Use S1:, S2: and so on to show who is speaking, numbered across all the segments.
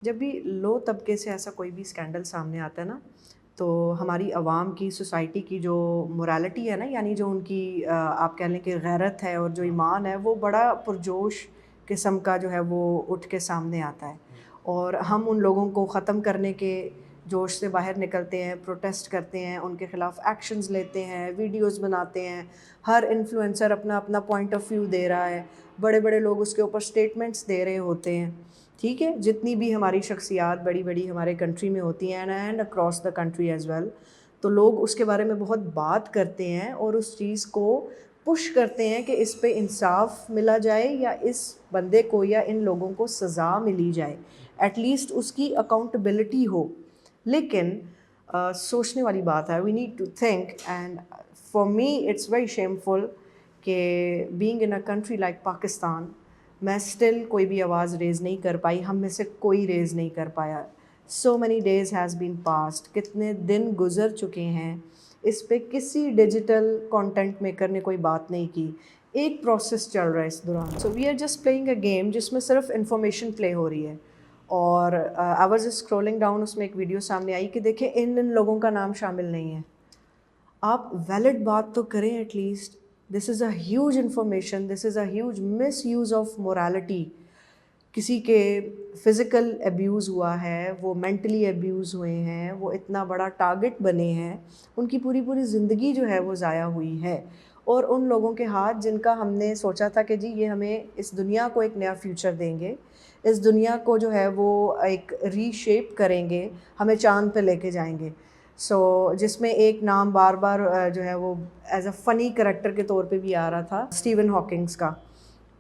S1: جب بھی لو طبقے سے ایسا کوئی بھی اسکینڈل سامنے آتا ہے نا، تو ہماری عوام کی، سوسائٹی کی جو مورالٹی ہے نا، یعنی جو ان کی آپ کہہ لیں کہ غیرت ہے اور جو ایمان ہے، وہ بڑا پرجوش قسم کا جو ہے وہ اٹھ کے سامنے آتا ہے، اور ہم ان لوگوں کو ختم کرنے کے جوش سے باہر نکلتے ہیں، پروٹیسٹ کرتے ہیں، ان کے خلاف ایکشنز لیتے ہیں، ویڈیوز بناتے ہیں، ہر انفلوئنسر اپنا اپنا پوائنٹ آف ویو دے رہا ہے، بڑے بڑے لوگ اس کے اوپر اسٹیٹمنٹس دے رہے ہوتے ہیں. ٹھیک ہے، جتنی بھی ہماری شخصیات بڑی بڑی ہمارے کنٹری میں ہوتی ہیں and across the country as well, تو لوگ اس کے بارے میں بہت بات کرتے ہیں اور اس چیز کو پش کرتے ہیں کہ اس پہ انصاف ملا جائے یا اس بندے کو یا ان لوگوں کو سزا ملی جائے، ایٹ لیسٹ اس کی اکاؤنٹیبلٹی ہو. لیکن سوچنے والی بات ہے، we need to think, and for me it's very shameful کہ being in a country like Pakistan میں اسٹل کوئی بھی آواز ریز نہیں کر پائی، ہم میں سے کوئی ریز نہیں کر پایا. So many days has been passed, کتنے دن گزر چکے ہیں، اس پہ کسی ڈیجیٹل کانٹینٹ میکر نے کوئی بات نہیں کی. ایک پروسیس چل رہا ہے اس دوران. So we are just playing a game جس میں صرف انفارمیشن پلے ہو رہی ہے. اور آئی واز اسکرولنگ ڈاؤن، اس میں ایک ویڈیو سامنے آئی کہ دیکھیں ان لوگوں کا نام شامل نہیں ہے. آپ ویلڈ بات تو کریں at least. This is a huge information, this is a huge misuse of morality. کسی کے فزیکل ابیوز ہوا ہے، وہ مینٹلی ابیوز ہوئے ہیں، وہ اتنا بڑا ٹارگٹ بنے ہیں، ان کی پوری پوری زندگی جو ہے وہ ضائع ہوئی ہے. اور ان لوگوں کے ہاتھ جن کا ہم نے سوچا تھا کہ جی یہ ہمیں اس دنیا کو ایک نیا فیوچر دیں گے، اس دنیا کو جو ہے وہ ایک ری شیپ کریں گے، ہمیں چاند پہ لے کے جائیں گے. سو جس میں ایک نام بار بار جو ہے وہ ایز اے فنی کریکٹر کے طور پہ بھی آ رہا تھا، اسٹیون ہاکنگس کا،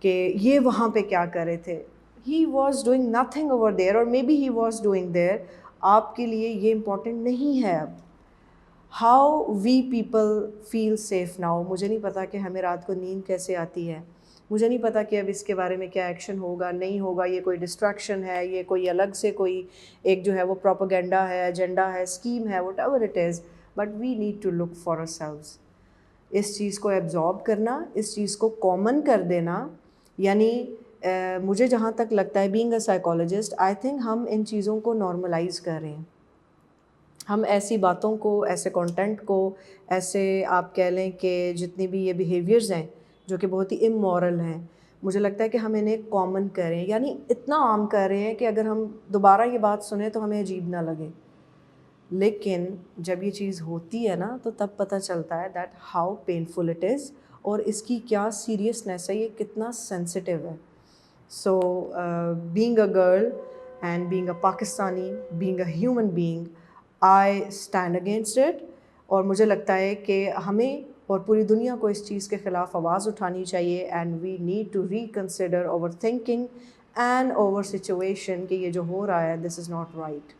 S1: کہ یہ وہاں پہ کیا کر رہے تھے. He was doing nothing over there, اور maybe he was doing there. آپ کے لیے یہ امپورٹنٹ نہیں ہے. اب how we people feel safe now. مجھے نہیں پتا کہ ہمیں رات کو نیند کیسے آتی ہے، مجھے نہیں پتا کہ اب اس کے بارے میں کیا ایکشن ہوگا نہیں ہوگا. یہ کوئی ڈسٹریکشن ہے، یہ کوئی الگ سے کوئی ایک جو ہے وہ پروپیگنڈا ہے، ایجنڈا ہے، اسکیم ہے، whatever it is, but we need to look for ourselves. اس چیز کو ایبزارب کرنا، اس چیز کو کامن کر دینا، یعنی مجھے جہاں تک لگتا ہے being a psychologist, I think ہم ان چیزوں کو نارملائز کر رہے ہیں. ہم ایسی باتوں کو، ایسے کانٹینٹ کو، ایسے آپ کہہ لیں کہ جتنی بھی یہ بیہیویئرز ہیں جو کہ بہت ہی امورل ہیں، مجھے لگتا ہے کہ ہم انہیں کامن کریں، یعنی اتنا عام کر رہے ہیں کہ اگر ہم دوبارہ یہ بات سنیں تو ہمیں عجیب نہ لگے. لیکن جب یہ چیز ہوتی ہے نا تو تب پتہ چلتا ہے that how painful it is, اور اس کی کیا سیریسنیس ہے، یہ کتنا سینسٹیو ہے. So being a girl and being a Pakistani, being a human being, I stand against it. اور مجھے لگتا ہے کہ ہمیں اور پوری دنیا کو اس چیز کے خلاف آواز اٹھانی چاہیے، and we need to reconsider over thinking and over situation کہ یہ جو ہو رہا ہے دس از ناٹ رائٹ.